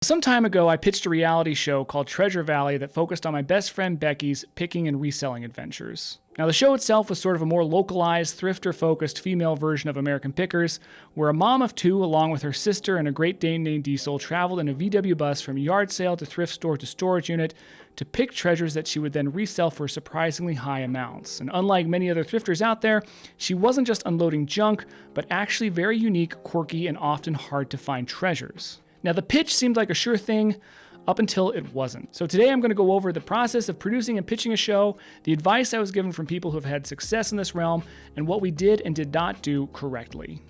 Some time ago, I pitched a reality show called Treasure Valley that focused on my best friend Becky's picking and reselling adventures. Now, the show itself was sort of a more localized, thrifter-focused female version of American Pickers, where a mom of two, along with her sister and a Great Dane named Diesel, traveled in a VW bus from yard sale to thrift store to storage unit to pick treasures that she would then resell for surprisingly high amounts. And unlike many other thrifters out there, she wasn't just unloading junk, but actually very unique, quirky, and often hard-to-find treasures. Now, the pitch seemed like a sure thing up until it wasn't. So today I'm going to go over the process of producing and pitching a show, the advice I was given from people who have had success in this realm, and what we did and did not do correctly.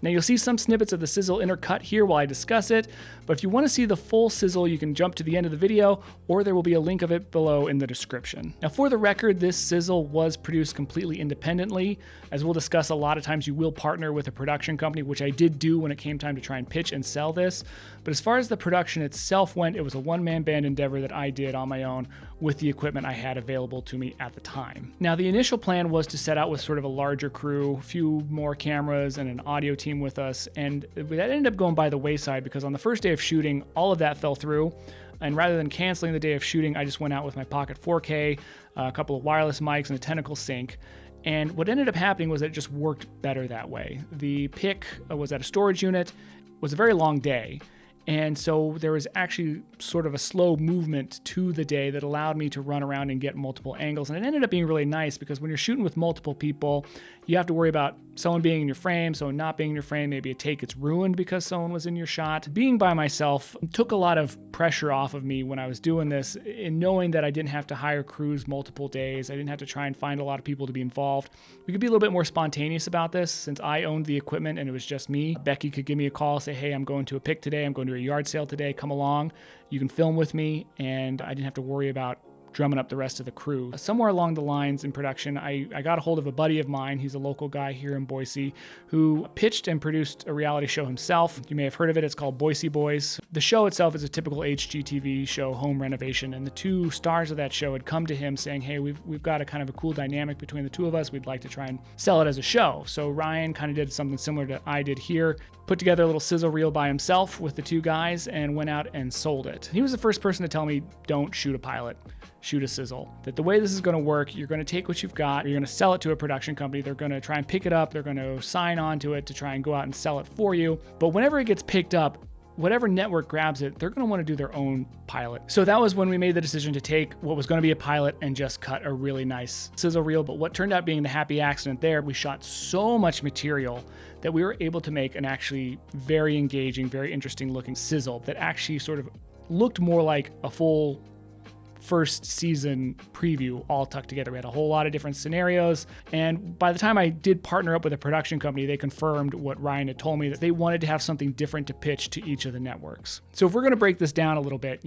Now, you'll see some snippets of the sizzle intercut here while I discuss it, but if you want to see the full sizzle, you can jump to the end of the video, or there will be a link of it below in the description. Now, for the record, this sizzle was produced completely independently. As we'll discuss, a lot of times you will partner with a production company, which I did do when it came time to try and pitch and sell this. But as far as the production itself went, it was a one-man band endeavor that I did on my own with the equipment I had available to me at the time. Now, the initial plan was to set out with sort of a larger crew, a few more cameras, and an audio team with us, and that ended up going by the wayside because on the first day of shooting, all of that fell through. And rather than canceling the day of shooting, I just went out with my Pocket 4K, a couple of wireless mics, and a Tentacle sync. And what ended up happening was that it just worked better that way. The pick was at a storage unit. It was a very long day. And so there was actually sort of a slow movement to the day that allowed me to run around and get multiple angles. And it ended up being really nice because when you're shooting with multiple people, you have to worry about someone being in your frame, someone not being in your frame. Maybe a take gets ruined because someone was in your shot. Being by myself took a lot of pressure off of me when I was doing this, in knowing that I didn't have to hire crews multiple days. I didn't have to try and find a lot of people to be involved. We could be a little bit more spontaneous about this since I owned the equipment and it was just me. Becky could give me a call, say, hey, I'm going to a pick today. I'm going to a yard sale today. Come along. You can film with me. And I didn't have to worry about drumming up the rest of the crew. Somewhere along the lines in production, I got a hold of a buddy of mine. He's a local guy here in Boise who pitched and produced a reality show himself. You may have heard of it. It's called Boise Boys. The show itself is a typical HGTV show, home renovation, and the two stars of that show had come to him saying, hey, we've got a kind of a cool dynamic between the two of us. We'd like to try and sell it as a show. So Ryan kind of did something similar to I did here, put together a little sizzle reel by himself with the two guys and went out and sold it. He was the first person to tell me, don't shoot a pilot. Shoot a sizzle. That the way this is going to work, you're going to take what you've got, you're going to sell it to a production company, they're going to try and pick it up, they're going to sign on to it to try and go out and sell it for you. But whenever it gets picked up, whatever network grabs it, they're going to want to do their own pilot. So that was when we made the decision to take what was going to be a pilot and just cut a really nice sizzle reel. But what turned out being the happy accident there, we shot so much material that we were able to make an actually very engaging, very interesting looking sizzle that actually sort of looked more like a full first season preview all tucked together. We had a whole lot of different scenarios, and by the time I did partner up with a production company, they confirmed what Ryan had told me, that they wanted to have something different to pitch to each of the networks. So if we're going to break this down a little bit,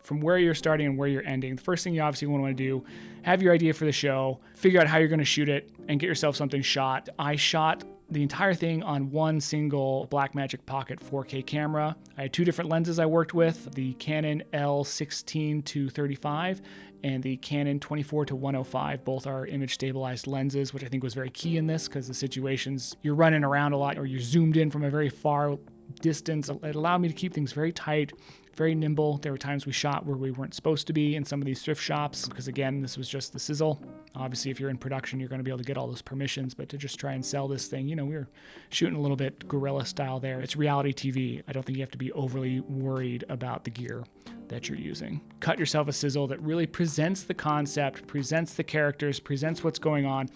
from where you're starting and where you're ending, the first thing you obviously want to do, have your idea for the show, figure out how you're going to shoot it, and get yourself something shot. I shot the entire thing on one single Blackmagic Pocket 4K camera. I had two different lenses I worked with, the Canon L16-35 and the Canon 24-105. Both are image stabilized lenses, which I think was very key in this because the situations you're running around a lot or you're zoomed in from a very far distance. It allowed me to keep things very tight, very nimble. There were times we shot where we weren't supposed to be in some of these thrift shops because, again, this was just the sizzle. Obviously, if you're in production, you're going to be able to get all those permissions, but to just try and sell this thing, we were shooting a little bit guerrilla style there. It's reality TV. I don't think you have to be overly worried about the gear that you're using. Cut yourself a sizzle that really presents the concept, presents the characters, presents what's going on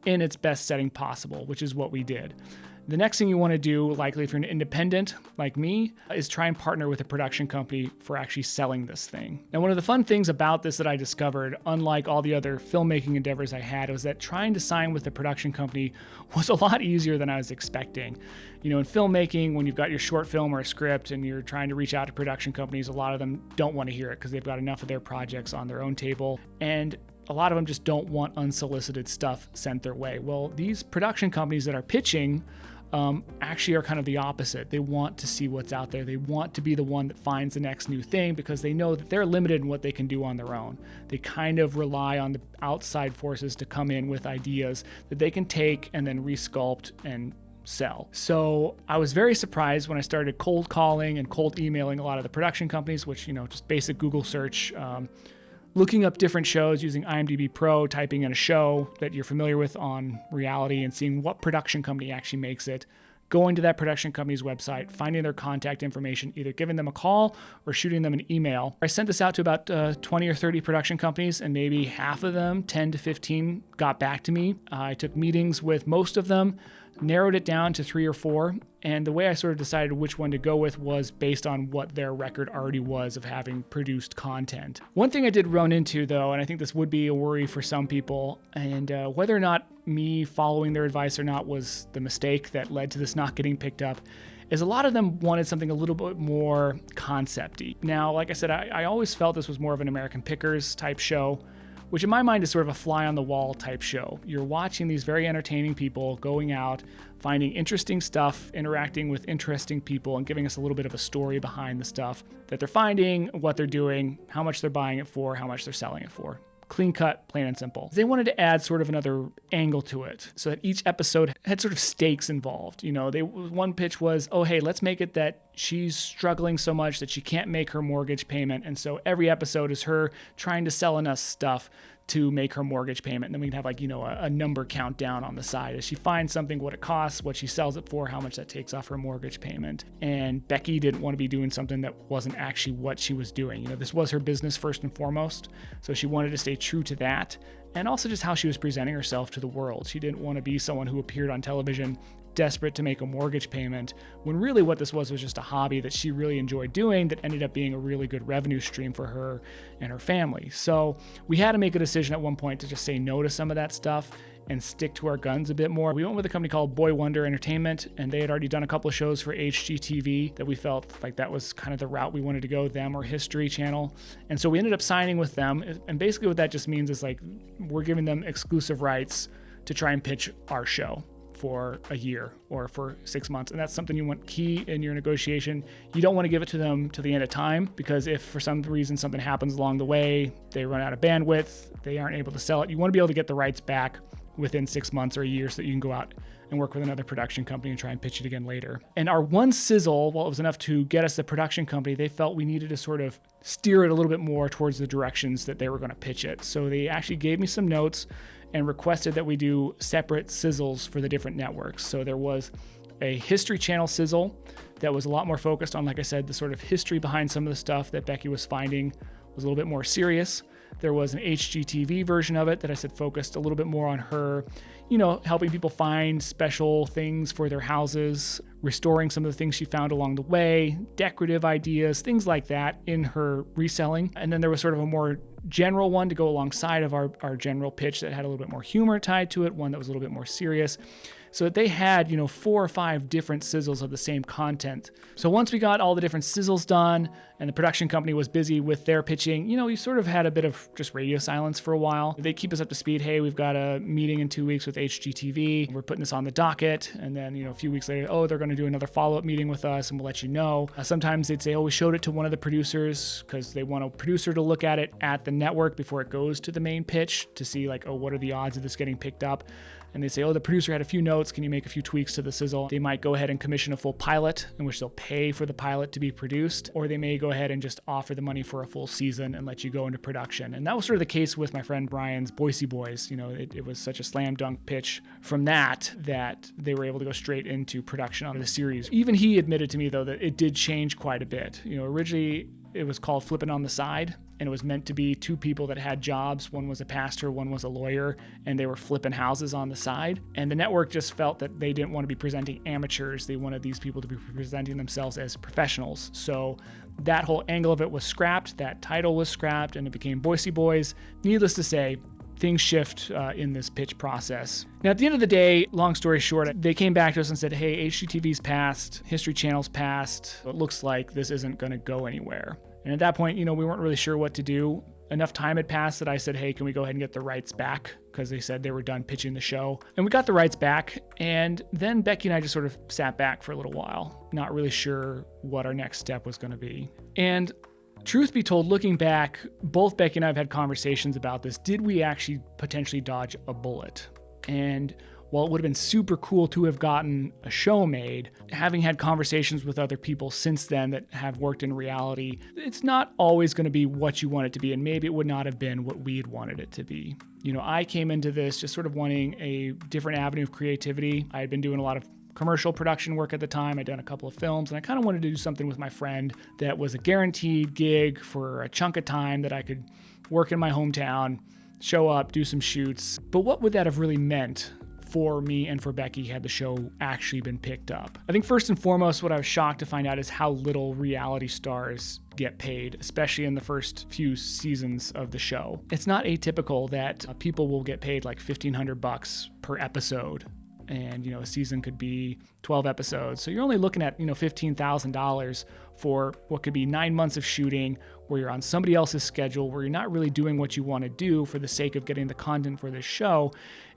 in its best setting possible, which is what we did. The next thing you want to do, likely if you're an independent like me, is try and partner with a production company for actually selling this thing. Now, one of the fun things about this that I discovered, unlike all the other filmmaking endeavors I had, was that trying to sign with a production company was a lot easier than I was expecting. In filmmaking, when you've got your short film or a script and you're trying to reach out to production companies, a lot of them don't want to hear it because they've got enough of their projects on their own table. And a lot of them just don't want unsolicited stuff sent their way. Well, these production companies that are pitching actually are kind of the opposite. They want to see what's out there. They want to be the one that finds the next new thing because they know that they're limited in what they can do on their own. They kind of rely on the outside forces to come in with ideas that they can take and then resculpt and sell. So I was very surprised when I started cold calling and cold emailing a lot of the production companies, which, just basic Google search, looking up different shows using IMDb Pro, typing in a show that you're familiar with on reality and seeing what production company actually makes it, going to that production company's website, finding their contact information, either giving them a call or shooting them an email. I sent this out to about 20 or 30 production companies, and maybe half of them, 10 to 15, got back to me. I took meetings with most of them, narrowed it down to 3 or 4, and the way I sort of decided which one to go with was based on what their record already was of having produced content. One thing I did run into, though, and I think this would be a worry for some people, and whether or not me following their advice or not was the mistake that led to this not getting picked up, is a lot of them wanted something a little bit more concept-y. Now, like I said, I always felt this was more of an American Pickers type show, which in my mind is sort of a fly-on-the-wall type show. You're watching these very entertaining people going out, finding interesting stuff, interacting with interesting people, and giving us a little bit of a story behind the stuff that they're finding, what they're doing, how much they're buying it for, how much they're selling it for. Clean cut, plain and simple. They wanted to add sort of another angle to it so that each episode had sort of stakes involved. One pitch was, oh, hey, let's make it that she's struggling so much that she can't make her mortgage payment. And so every episode is her trying to sell us stuff to make her mortgage payment. And then we can have a number countdown on the side as she finds something, what it costs, what she sells it for, how much that takes off her mortgage payment. And Becky didn't want to be doing something that wasn't actually what she was doing. This was her business first and foremost. So she wanted to stay true to that. And also just how she was presenting herself to the world. She didn't want to be someone who appeared on television desperate to make a mortgage payment, when really what this was just a hobby that she really enjoyed doing that ended up being a really good revenue stream for her and her family. So we had to make a decision at one point to just say no to some of that stuff and stick to our guns a bit more. We went with a company called Boy Wonder Entertainment, and they had already done a couple of shows for HGTV that we felt like that was kind of the route we wanted to go, them or History Channel. And so we ended up signing with them. And basically what that just means is we're giving them exclusive rights to try and pitch our show for a year or for 6 months. And that's something you want key in your negotiation. You don't want to give it to them to the end of time, because if for some reason something happens along the way, they run out of bandwidth, they aren't able to sell it, you want to be able to get the rights back within 6 months or a year so that you can go out and work with another production company and try and pitch it again later. And our one sizzle, while it was enough to get us the production company, they felt we needed to sort of steer it a little bit more towards the directions that they were going to pitch it. So they actually gave me some notes and requested that we do separate sizzles for the different networks. So there was a History Channel sizzle that was a lot more focused on, like I said, the sort of history behind some of the stuff that Becky was finding was a little bit more serious. There was an HGTV version of it that I said focused a little bit more on her, helping people find special things for their houses, restoring some of the things she found along the way, decorative ideas, things like that in her reselling. And then there was sort of a more general one to go alongside of our general pitch that had a little bit more humor tied to it, one that was a little bit more serious. So that they had, 4 or 5 different sizzles of the same content. So once we got all the different sizzles done and the production company was busy with their pitching, you sort of had a bit of just radio silence for a while. They keep us up to speed. Hey, we've got a meeting in 2 weeks with HGTV. We're putting this on the docket. And then, a few weeks later, they're going to do another follow-up meeting with us and we'll let you know. Sometimes they'd say, we showed it to one of the producers because they want a producer to look at it at the network before it goes to the main pitch to see what are the odds of this getting picked up? And they say, the producer had a few notes. Can you make a few tweaks to the sizzle? They might go ahead and commission a full pilot in which they'll pay for the pilot to be produced, or they may go ahead and just offer the money for a full season and let you go into production. And that was sort of the case with my friend Brian's Boise Boys. It was such a slam dunk pitch from that they were able to go straight into production on the series. Even he admitted to me, though, that it did change quite a bit. Originally it was called Flipping on the Side, and it was meant to be 2 people that had jobs. One was a pastor, one was a lawyer, and they were flipping houses on the side. And the network just felt that they didn't want to be presenting amateurs. They wanted these people to be presenting themselves as professionals. So that whole angle of it was scrapped, that title was scrapped, and it became Boise Boys. Needless to say, things shift in this pitch process. Now, at the end of the day, long story short, they came back to us and said, hey, HGTV's passed, History Channel's passed. It looks like this isn't going to go anywhere. And at that point, we weren't really sure what to do. Enough time had passed that I said, hey, can we go ahead and get the rights back? Because they said they were done pitching the show. And we got the rights back. And then Becky and I just sort of sat back for a little while, not really sure what our next step was going to be. And truth be told, looking back, both Becky and I have had conversations about this. Did we actually potentially dodge a bullet? And while it would have been super cool to have gotten a show made, having had conversations with other people since then that have worked in reality, it's not always going to be what you want it to be, and maybe it would not have been what we had wanted it to be. I came into this just sort of wanting a different avenue of creativity. I had been doing a lot of commercial production work at the time. I'd done a couple of films, and I kind of wanted to do something with my friend that was a guaranteed gig for a chunk of time that I could work in my hometown, show up, do some shoots. But what would that have really meant for me and for Becky had the show actually been picked up? I think first and foremost, what I was shocked to find out is how little reality stars get paid, especially in the first few seasons of the show. It's not atypical that people will get paid like $1,500 per episode. And, a season could be 12 episodes. So you're only looking at, $15,000 for what could be 9 months of shooting, where you're on somebody else's schedule, where you're not really doing what you want to do for the sake of getting the content for this show.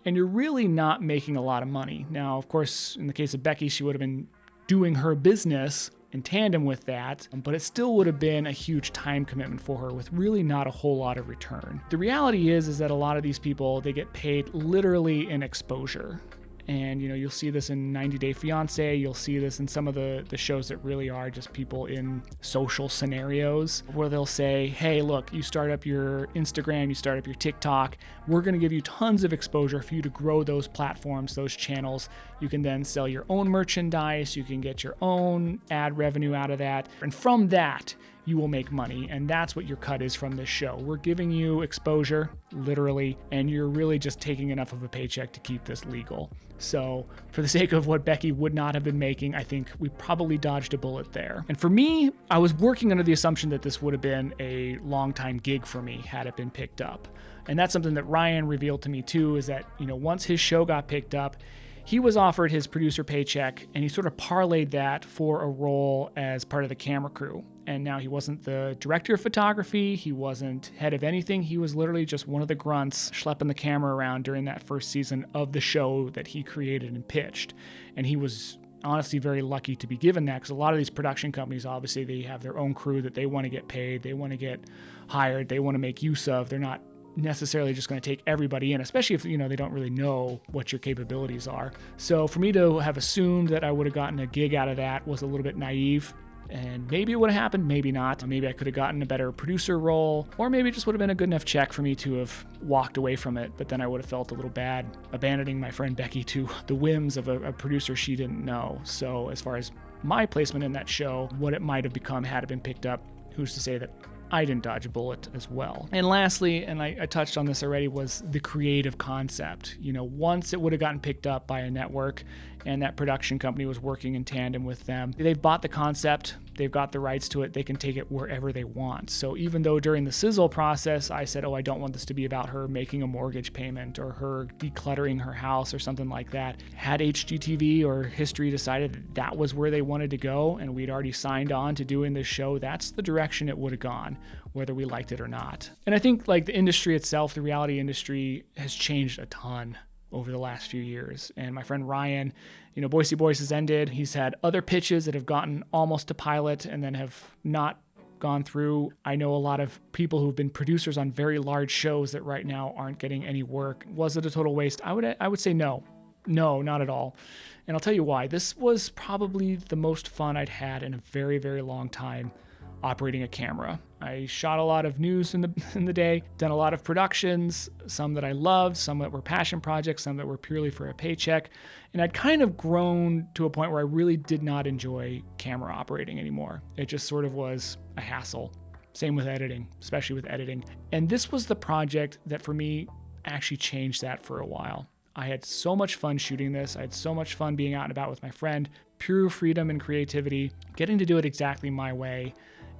And you're really not making a lot of money. Now, of course, in the case of Becky, she would have been doing her business in tandem with that, but it still would have been a huge time commitment for her with really not a whole lot of return. The reality is that a lot of these people, they get paid literally in exposure. And, you'll see this in 90 Day Fiancé. You'll see this in some of the shows that really are just people in social scenarios where they'll say, hey, look, you start up your Instagram, you start up your TikTok. We're going to give you tons of exposure for you to grow those platforms, those channels. You can then sell your own merchandise. You can get your own ad revenue out of that. And from that, you will make money, and that's what your cut is from this show. We're giving you exposure, literally, and you're really just taking enough of a paycheck to keep this legal. So for the sake of what Becky would not have been making, I think we probably dodged a bullet there. And for me, I was working under the assumption that this would have been a long-time gig for me had it been picked up. And that's something that Ryan revealed to me too, is that, once his show got picked up, he was offered his producer paycheck, and he sort of parlayed that for a role as part of the camera crew. And now he wasn't the director of photography, he wasn't head of anything, he was literally just one of the grunts schlepping the camera around during that first season of the show that he created and pitched. And he was honestly very lucky to be given that, because a lot of these production companies, obviously, they have their own crew that they want to get paid, they want to get hired, they want to make use of. They're not necessarily just going to take everybody in, especially if they don't really know what your capabilities are. So for me to have assumed that I would have gotten a gig out of that was a little bit naive, and maybe it would have happened, maybe not. Maybe I could have gotten a better producer role, or maybe it just would have been a good enough check for me to have walked away from it, but then I would have felt a little bad abandoning my friend Becky to the whims of a producer she didn't know. So as far as my placement in that show, what it might have become had it been picked up, who's to say that I didn't dodge a bullet as well. And lastly, and I touched on this already, was the creative concept. Once it would have gotten picked up by a network and that production company was working in tandem with them, they've bought the concept, they've got the rights to it, they can take it wherever they want. So even though during the SIZZLE process, I said, I don't want this to be about her making a mortgage payment or her decluttering her house or something like that, had HGTV or History decided that was where they wanted to go and we'd already signed on to doing this show, that's the direction it would have gone, whether we liked it or not. And I think the industry itself, the reality industry, has changed a ton over the last few years. And my friend Ryan, Boise Boys has ended. He's had other pitches that have gotten almost to pilot and then have not gone through. I know a lot of people who've been producers on very large shows that right now aren't getting any work. Was it a total waste? I would say no. No, not at all. And I'll tell you why. This was probably the most fun I'd had in a very, very long time operating a camera. I shot a lot of news in the day, done a lot of productions, some that I loved, some that were passion projects, some that were purely for a paycheck. And I'd kind of grown to a point where I really did not enjoy camera operating anymore. It just sort of was a hassle. Same with editing, especially with editing. And this was the project that for me actually changed that for a while. I had so much fun shooting this. I had so much fun being out and about with my friend, pure freedom and creativity, getting to do it exactly my way,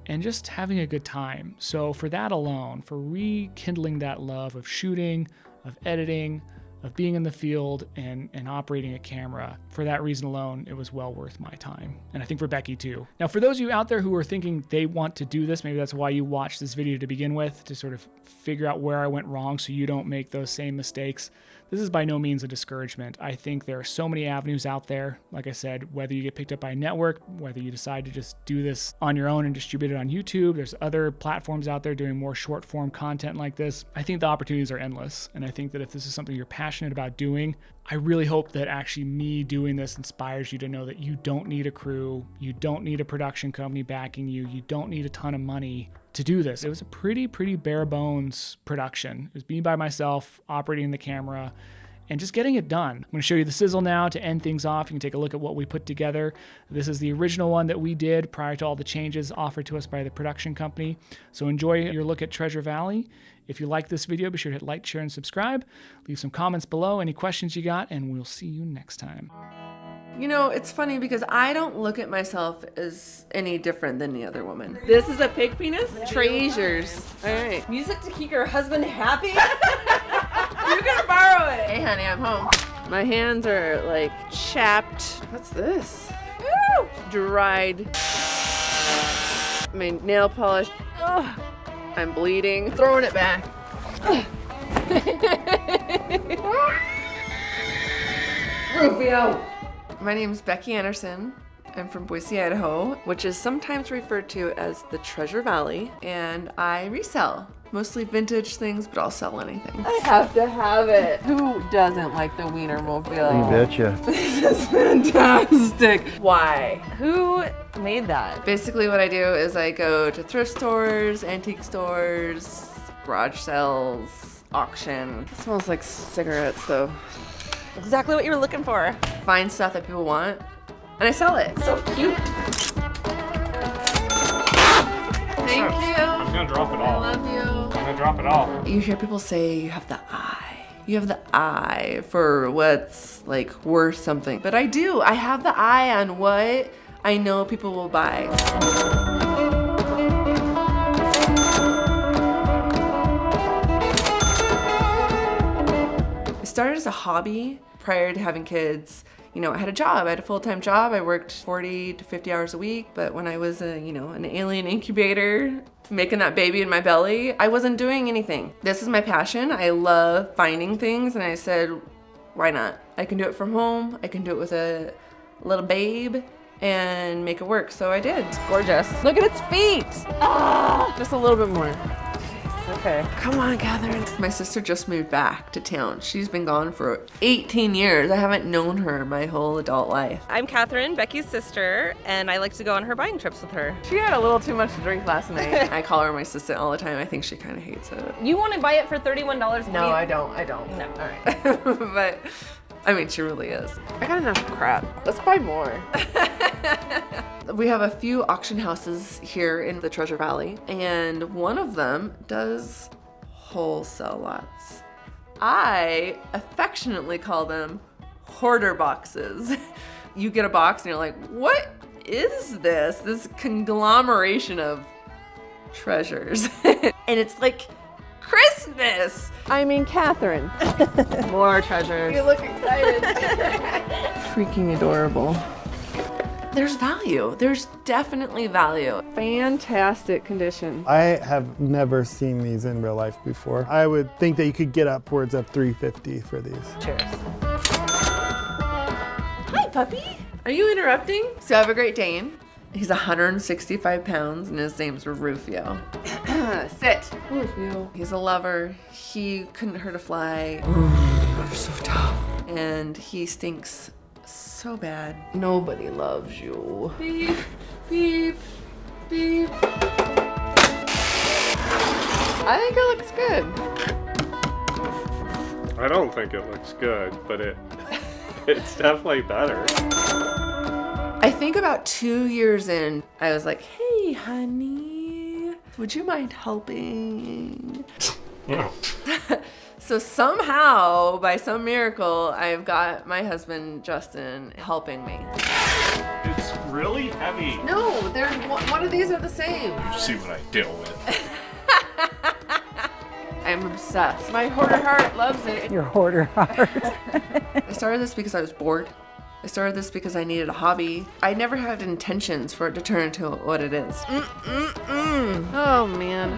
and just having a good time. So for that alone, for rekindling that love of shooting, of editing, of being in the field and operating a camera, for that reason alone, it was well worth my time. And I think for Becky too. Now, for those of you out there who are thinking they want to do this, maybe that's why you watched this video to begin with, to sort of figure out where I went wrong so you don't make those same mistakes. This is by no means a discouragement. I think there are so many avenues out there. Like I said, whether you get picked up by a network, whether you decide to just do this on your own and distribute it on YouTube, there's other platforms out there doing more short form content like this. I think the opportunities are endless. And I think that if this is something you're passionate passionate about doing. I really hope that actually me doing this inspires you to know that you don't need a crew, you don't need a production company backing you, you don't need a ton of money to do this. It was a pretty bare bones production. It was me by myself operating the camera and just getting it done. I'm gonna show you the sizzle now to end things off. You can take a look at what we put together. This is the original one that we did prior to all the changes offered to us by the production company. So enjoy your look at Treasure Valley. If you like this video, be sure to hit like, share, and subscribe. Leave some comments below, any questions you got, and we'll see you next time. You know, it's funny because I don't look at myself as any different than the other woman. This is a pig penis? Treasures. All right. Music to keep your husband happy? You can borrow it. Hey, honey, I'm home. My hands are like chapped. What's this? Woo! Dried. My nail polish. Ugh. I'm bleeding. Throwing it back. Rufio. My name's Becky Anderson. I'm from Boise, Idaho, which is sometimes referred to as the Treasure Valley, and I resell. Mostly vintage things, but I'll sell anything. I have to have it. Who doesn't like the Wienermobile? You betcha. This is fantastic. Why? Who made that? Basically what I do is I go to thrift stores, antique stores, garage sales, auction. It smells like cigarettes though. Exactly what you were looking for. Find stuff that people want, and I sell it. So cute. Thank you. I'm gonna drop it all. I love you. I'm gonna drop it all. You hear people say you have the eye. You have the eye for what's like worth something. But I do. I have the eye on what I know people will buy. It started as a hobby prior to having kids. You know, I had a job. I had a full-time job. I worked 40 to 50 hours a week. But when I was an alien incubator, making that baby in my belly, I wasn't doing anything. This is my passion. I love finding things. And I said, why not? I can do it from home. I can do it with a little babe and make it work. So I did. It's gorgeous. Look at its feet. Ah! Just a little bit more. Okay. Come on, Catherine. My sister just moved back to town. She's been gone for 18 years. I haven't known her my whole adult life. I'm Catherine, Becky's sister, and I like to go on her buying trips with her. She had a little too much to drink last night. I call her my assistant all the time. I think she kind of hates it. You want to buy it for $31? No, I don't. No. All right. But, I mean, she really is. I got enough crap. Let's buy more. We have a few auction houses here in the Treasure Valley, and one of them does wholesale lots. I affectionately call them hoarder boxes. You get a box and you're like, what is this? This conglomeration of treasures. And it's like Christmas. I mean, Catherine. More treasures. You look excited. Freaking adorable. There's value. There's definitely value. Fantastic condition. I have never seen these in real life before. I would think that you could get upwards of $350 for these. Cheers. Hi, puppy. Are you interrupting? So I have a Great Dane. He's 165 pounds and his name's Rufio. Sit. Rufio. He's a lover. He couldn't hurt a fly. You're so tough. And he stinks so bad. Nobody loves you. Beep, beep, beep. I think it looks good. I don't think it looks good, but it's definitely better. I think about 2 years in, I was like, hey, honey, would you mind helping? No. So somehow, by some miracle, I've got my husband, Justin, helping me. It's really heavy. No, there's one of these are the same. You see what I deal with. I'm obsessed. My hoarder heart loves it. Your hoarder heart. I started this because I was bored. I started this because I needed a hobby. I never had intentions for it to turn into what it is. Oh, man.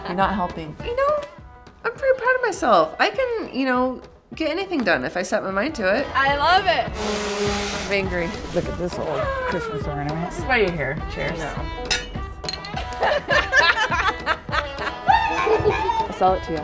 You're not helping. You know, I'm pretty proud of myself. I can, get anything done if I set my mind to it. I love it. I'm angry. Look at this old Christmas ornament. Why are you here? Cheers. No. I'll sell it to you.